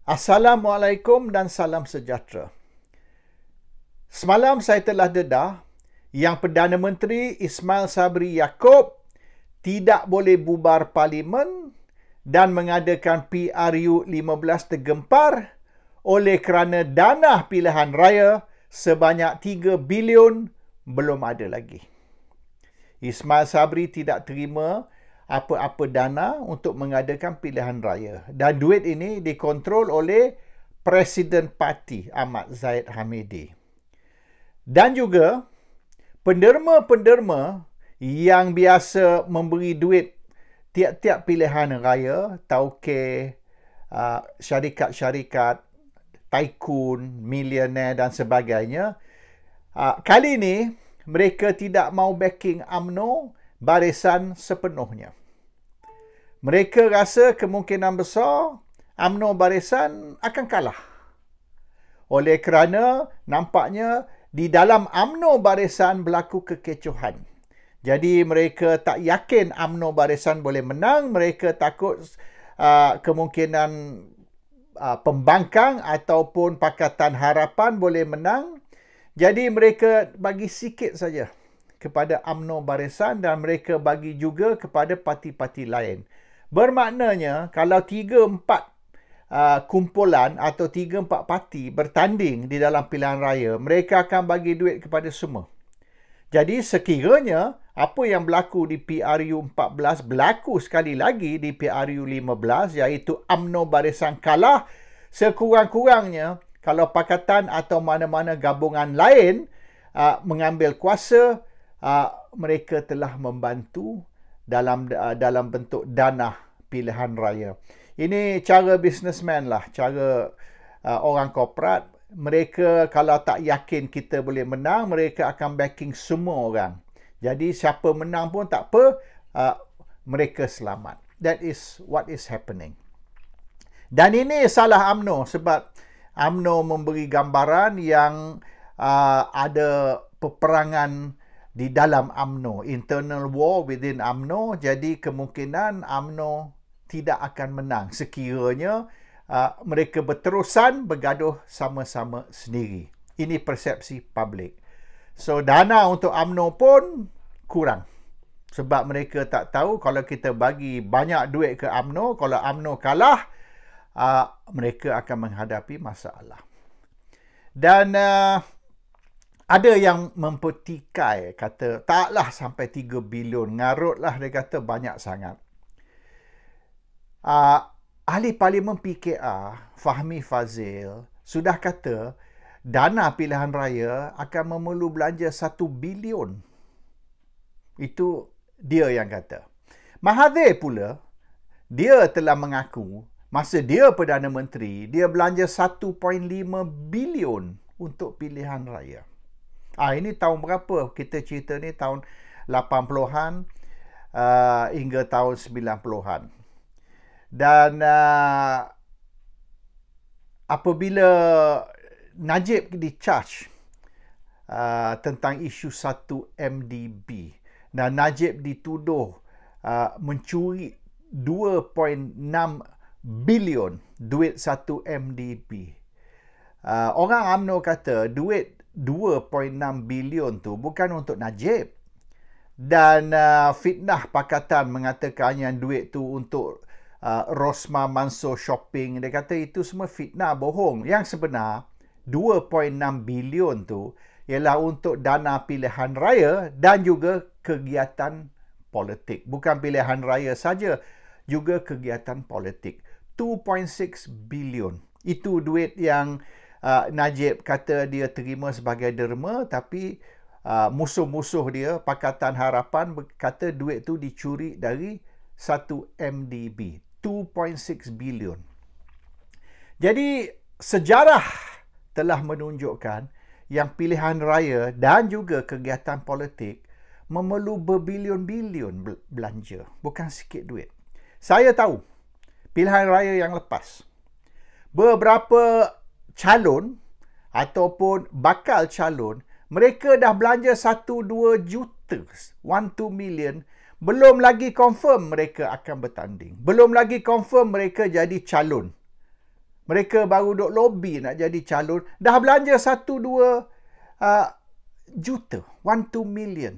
Assalamualaikum dan salam sejahtera. Semalam saya telah dedah yang Perdana Menteri Ismail Sabri Yaakob tidak boleh bubar parlimen dan mengadakan PRU 15 tergempar oleh kerana dana pilihan raya sebanyak 3 bilion belum ada lagi. Ismail Sabri tidak terima apa-apa dana untuk mengadakan pilihan raya. Dan duit ini dikontrol oleh Presiden Parti Ahmad Zahid Hamidi. Dan juga penderma-penderma yang biasa memberi duit tiap-tiap pilihan raya, tauke, syarikat-syarikat, tycoon, milioner dan sebagainya, kali ini mereka tidak mau backing UMNO Barisan sepenuhnya. Mereka rasa kemungkinan besar UMNO Barisan akan kalah. Oleh kerana nampaknya di dalam UMNO Barisan berlaku kekecohan. Jadi mereka tak yakin UMNO Barisan boleh menang. Mereka takut kemungkinan pembangkang ataupun Pakatan Harapan boleh menang. Jadi mereka bagi sikit saja kepada UMNO Barisan dan mereka bagi juga kepada parti-parti lain. Bermaknanya kalau 3-4 kumpulan atau 3-4 parti bertanding di dalam pilihan raya, mereka akan bagi duit kepada semua. Jadi sekiranya apa yang berlaku di PRU 14 berlaku sekali lagi di PRU 15, iaitu UMNO Barisan kalah, sekurang-kurangnya kalau pakatan atau mana-mana gabungan lain mengambil kuasa, mereka telah membantu dalam bentuk dana pilihan raya. Ini cara businessman lah, cara orang korporat. Mereka kalau tak yakin kita boleh menang, mereka akan backing semua orang. Jadi siapa menang pun tak apa, mereka selamat. That is what is happening. Dan ini salah UMNO sebab UMNO memberi gambaran yang ada peperangan di dalam UMNO, internal war within UMNO. Jadi kemungkinan UMNO tidak akan menang sekiranya mereka berterusan bergaduh sama-sama sendiri. Ini persepsi publik. So dana untuk UMNO pun kurang. Sebab mereka tak tahu kalau kita bagi banyak duit ke UMNO, kalau UMNO kalah, mereka akan menghadapi masalah. Dan ada yang mempertikai, kata taklah sampai 3 bilion, ngarutlah, dia kata banyak sangat. Ahli Parlimen PKR Fahmi Fazil sudah kata dana pilihan raya akan memerlu belanja 1 bilion. Itu dia yang kata. Mahathir pula, dia telah mengaku masa dia Perdana Menteri, dia belanja 1.5 bilion untuk pilihan raya. Ini tahun berapa? Kita cerita ni tahun 80-an hingga tahun 90-an. Dan apabila Najib di-charge tentang isu 1 MDB dan Najib dituduh mencuri 2.6 bilion duit 1 MDB. Orang UMNO kata duit 2.6 bilion tu bukan untuk Najib. Dan fitnah pakatan mengatakan yang duit tu untuk Rosmah Mansur shopping. Dia kata itu semua fitnah, bohong. Yang sebenar 2.6 bilion tu ialah untuk dana pilihan raya dan juga kegiatan politik. Bukan pilihan raya saja, juga kegiatan politik. 2.6 bilion. Itu duit yang Najib kata dia terima sebagai derma, tapi musuh-musuh dia, Pakatan Harapan, kata duit tu dicuri dari 1 MDB. 2.6 bilion. Jadi sejarah telah menunjukkan yang pilihan raya dan juga kegiatan politik memerlu berbilion-bilion belanja. Bukan sikit duit. Saya tahu pilihan raya yang lepas, beberapa calon ataupun bakal calon, mereka dah belanja 1-2 juta, 1-2 million. Belum lagi confirm mereka akan bertanding. Belum lagi confirm mereka jadi calon. Mereka baru duk lobby nak jadi calon. Dah belanja 1-2 juta. 1-2 million.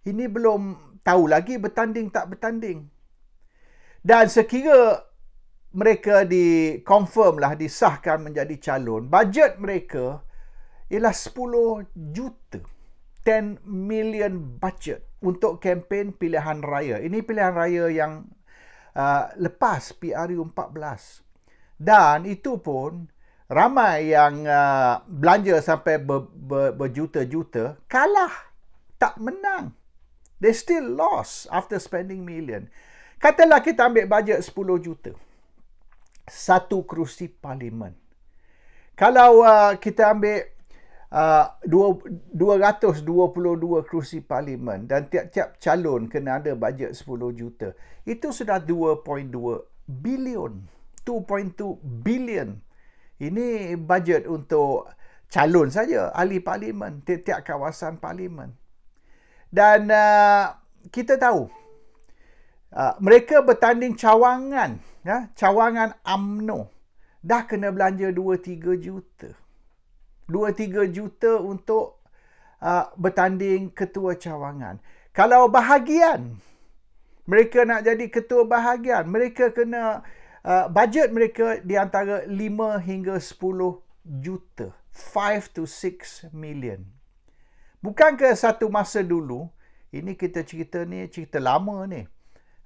Ini belum tahu lagi bertanding tak bertanding. Dan sekira mereka di-confirm lah, disahkan menjadi calon, bajet mereka ialah 10 juta. 10 million budget untuk kempen pilihan raya. Ini pilihan raya yang lepas PRU 14. Dan itu pun ramai yang belanja sampai berjuta-juta, kalah, tak menang. They still lost after spending million. Katalah kita ambil bajet 10 juta. Satu kerusi parlimen. Kalau kita ambil 222 kerusi parlimen dan tiap-tiap calon kena ada bajet 10 juta. Itu sudah 2.2 bilion. 2.2 bilion. Ini bajet untuk calon saja, ahli parlimen, tiap-tiap kawasan parlimen. Dan kita tahu, mereka bertanding cawangan, cawangan UMNO. Dah kena belanja 2-3 juta. 2-3 juta untuk bertanding ketua cawangan. Kalau bahagian, mereka nak jadi ketua bahagian, mereka kena bajet mereka di antara 5 hingga 10 juta. 5 to 6 million. Bukankah satu masa dulu, ini kita cerita ni, cerita lama ni.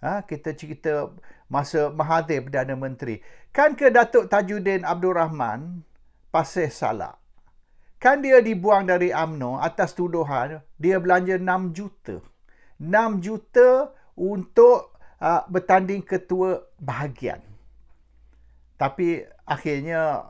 Kita cerita masa Mahathir Perdana Menteri. Kan ke Datuk Tajuddin Abdul Rahman Pasir Salak. Kan dia dibuang dari UMNO atas tuduhan dia belanja 6 juta. 6 juta untuk bertanding ketua bahagian. Tapi akhirnya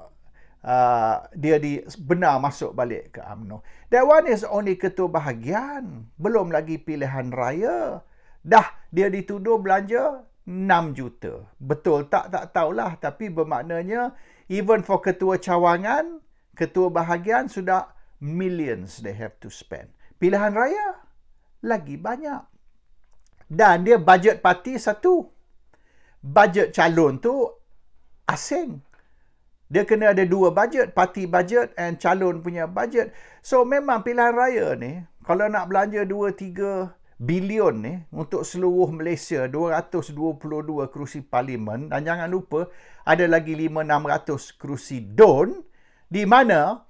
dia benar masuk balik ke UMNO. That one is only ketua bahagian. Belum lagi pilihan raya. Dah dia dituduh belanja 6 juta. Betul tak tahulah. Tapi bermaknanya even for ketua cawangan, ketua bahagian sudah millions they have to spend. Pilihan raya lagi banyak. Dan dia bajet parti satu. Bajet calon tu asing. Dia kena ada 2 bajet, parti bajet and calon punya bajet. So memang pilihan raya ni, kalau nak belanja 2-3 bilion ni untuk seluruh Malaysia, 222 kerusi parlimen, dan jangan lupa ada lagi 500-600 kerusi DUN, di mana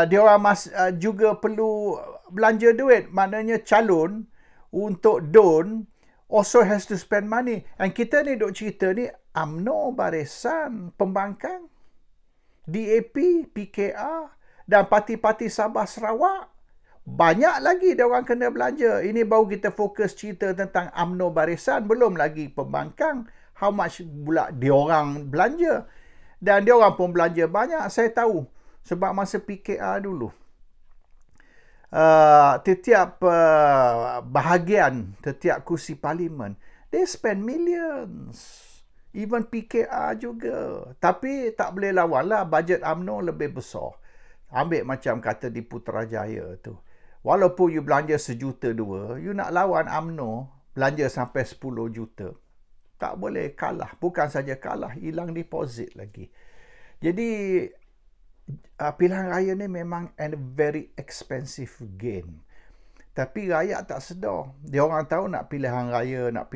diorang juga perlu belanja duit. Maknanya calon untuk DUN also has to spend money. And kita ni duk cerita ni UMNO, Barisan, Pembangkang, DAP, PKR dan parti-parti Sabah Sarawak. Banyak lagi dia orang kena belanja. Ini baru kita fokus cerita tentang UMNO Barisan, belum lagi Pembangkang. How much pula dia orang belanja? Dan dia orang pun belanja banyak, saya tahu. Sebab masa PKR dulu, setiap bahagian, setiap kursi parlimen, they spend millions. Even PKR juga. Tapi tak boleh lawan lah. Bajet UMNO lebih besar. Ambil macam kata di Putrajaya tu. Walaupun you belanja 1 juta 2, you nak lawan UMNO, belanja sampai 10 juta. Tak boleh kalah. Bukan saja kalah, hilang deposit lagi. Jadi, pilihan raya ni memang a very expensive game. Tapi rakyat tak sedar. Dia orang tahu nak pilihan raya, nak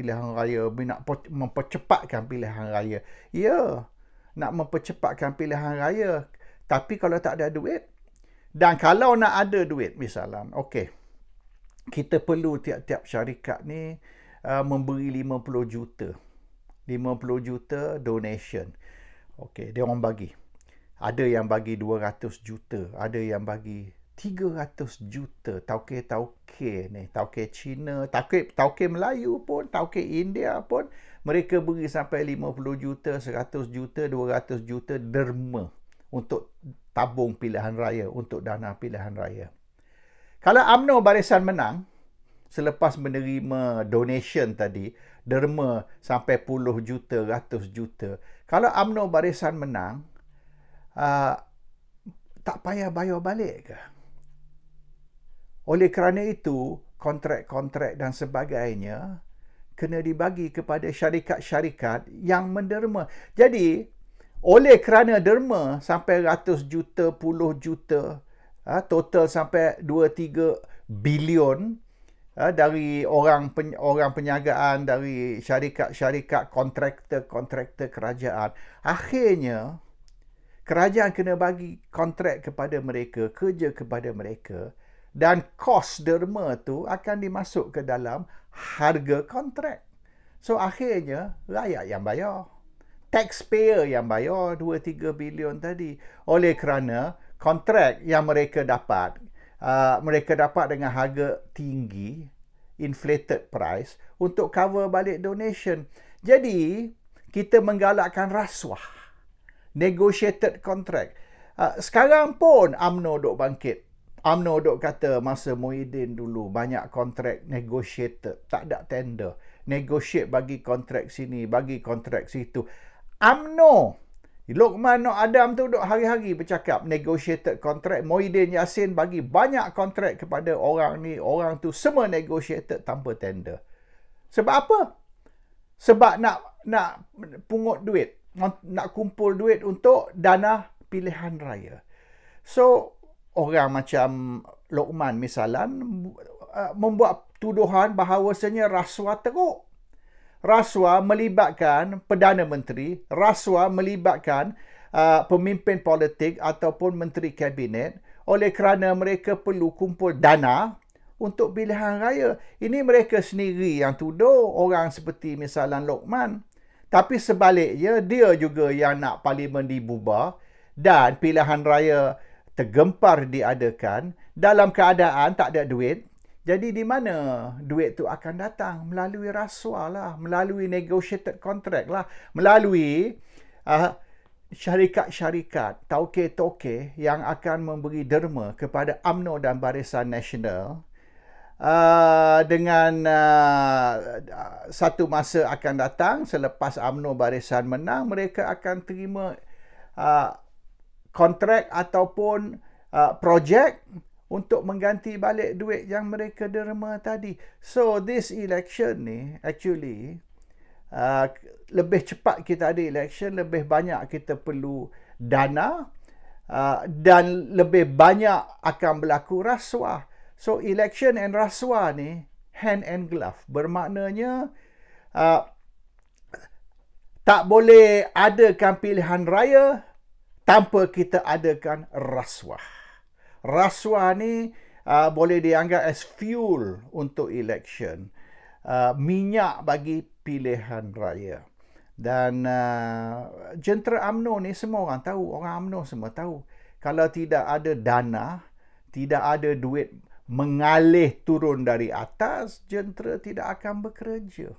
mempercepatkan pilihan raya. Ya, nak mempercepatkan pilihan raya. Tapi kalau tak ada duit, dan kalau nak ada duit misalnya, okey, kita perlu tiap-tiap syarikat ni memberi 50 juta. 50 juta donation. Okey, dia orang bagi. Ada yang bagi 200 juta, ada yang bagi 300 juta. Tauke-tauke ni, tauke Cina, tauke Melayu pun, tauke India pun, mereka beri sampai 50 juta, 100 juta, 200 juta derma untuk tabung pilihan raya, untuk dana pilihan raya. Kalau UMNO Barisan menang, selepas menerima donation tadi, derma sampai puluh juta, ratus juta. Kalau UMNO Barisan menang, tak payah bayar balik ke? Oleh kerana itu, kontrak-kontrak dan sebagainya kena dibagi kepada syarikat-syarikat yang menderma. Jadi, Oleh kerana derma sampai ratus juta, puluh juta, total sampai 2-3 bilion dari orang penyagaan, dari syarikat-syarikat, kontraktor kerajaan. Akhirnya, kerajaan kena bagi kontrak kepada mereka, kerja kepada mereka, dan kos derma tu akan dimasuk ke dalam harga kontrak. So, akhirnya, rakyat yang bayar. Taxpayer yang bayar 2-3 bilion tadi. Oleh kerana kontrak yang mereka dapat dengan harga tinggi, inflated price, untuk cover balik donation. Jadi, kita menggalakkan rasuah, negotiated contract. Sekarang pun UMNO duk bangkit. UMNO duk kata masa Muhyiddin dulu banyak kontrak negotiated, tak ada tender. Negotiate bagi kontrak sini, bagi kontrak situ. UMNO, Lokman Nok Adam tu duk hari-hari bercakap negotiated contract. Muhyiddin Yassin bagi banyak kontrak kepada orang ni, orang tu, semua negotiated tanpa tender. Sebab apa? Sebab nak pungut duit, nak kumpul duit untuk dana pilihan raya. So, orang macam Lokman misalnya membuat tuduhan bahawasanya rasuah teruk. Rasuah melibatkan Perdana Menteri, rasuah melibatkan pemimpin politik ataupun menteri kabinet oleh kerana mereka perlu kumpul dana untuk pilihan raya. Ini mereka sendiri yang tuduh orang seperti misalnya Lokman. Tapi sebaliknya, dia juga yang nak parlimen dibubar dan pilihan raya tergempar diadakan dalam keadaan tak ada duit. Jadi di mana duit tu akan datang? Melalui rasuah lah, melalui negotiated contract lah, melalui syarikat-syarikat, tauke-tauke yang akan memberi derma kepada UMNO dan Barisan Nasional. Dengan satu masa akan datang, selepas UMNO Barisan menang, mereka akan terima kontrak ataupun projek untuk mengganti balik duit yang mereka derma tadi. So, this election ni, actually, lebih cepat kita ada election, lebih banyak kita perlu dana, dan lebih banyak akan berlaku rasuah. So, election and rasuah ni, hand and glove. Bermaknanya, tak boleh adakan pilihan raya tanpa kita adakan rasuah. Rasuah ni boleh dianggap as fuel untuk election. Minyak bagi pilihan raya. Dan jentera UMNO ni semua orang tahu. Orang UMNO semua tahu. Kalau tidak ada dana, tidak ada duit mengalih turun dari atas, jentera tidak akan bekerja.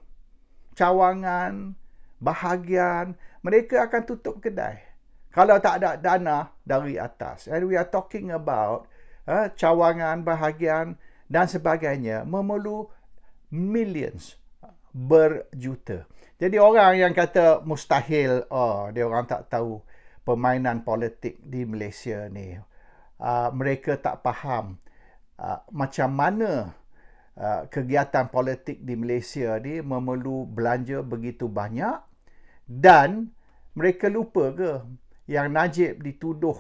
Cawangan, bahagian, mereka akan tutup kedai. Kalau tak ada dana dari atas. And we are talking about cawangan, bahagian dan sebagainya memerlu millions, berjuta. Jadi orang yang kata mustahil, dia orang tak tahu permainan politik di Malaysia ni. Mereka tak faham macam mana kegiatan politik di Malaysia ni memerlu belanja begitu banyak, dan mereka lupa ke yang Najib dituduh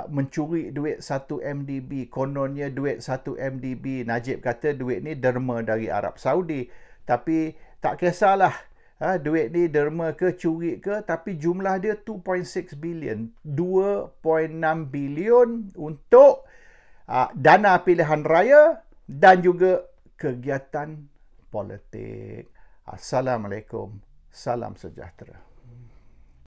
mencuri duit 1 MDB. Kononnya duit 1 MDB. Najib kata duit ni derma dari Arab Saudi. Tapi tak kisahlah duit ni derma ke curi ke, tapi jumlah dia 2.6 bilion. 2.6 bilion untuk dana pilihan raya dan juga kegiatan politik. Assalamualaikum. Salam sejahtera.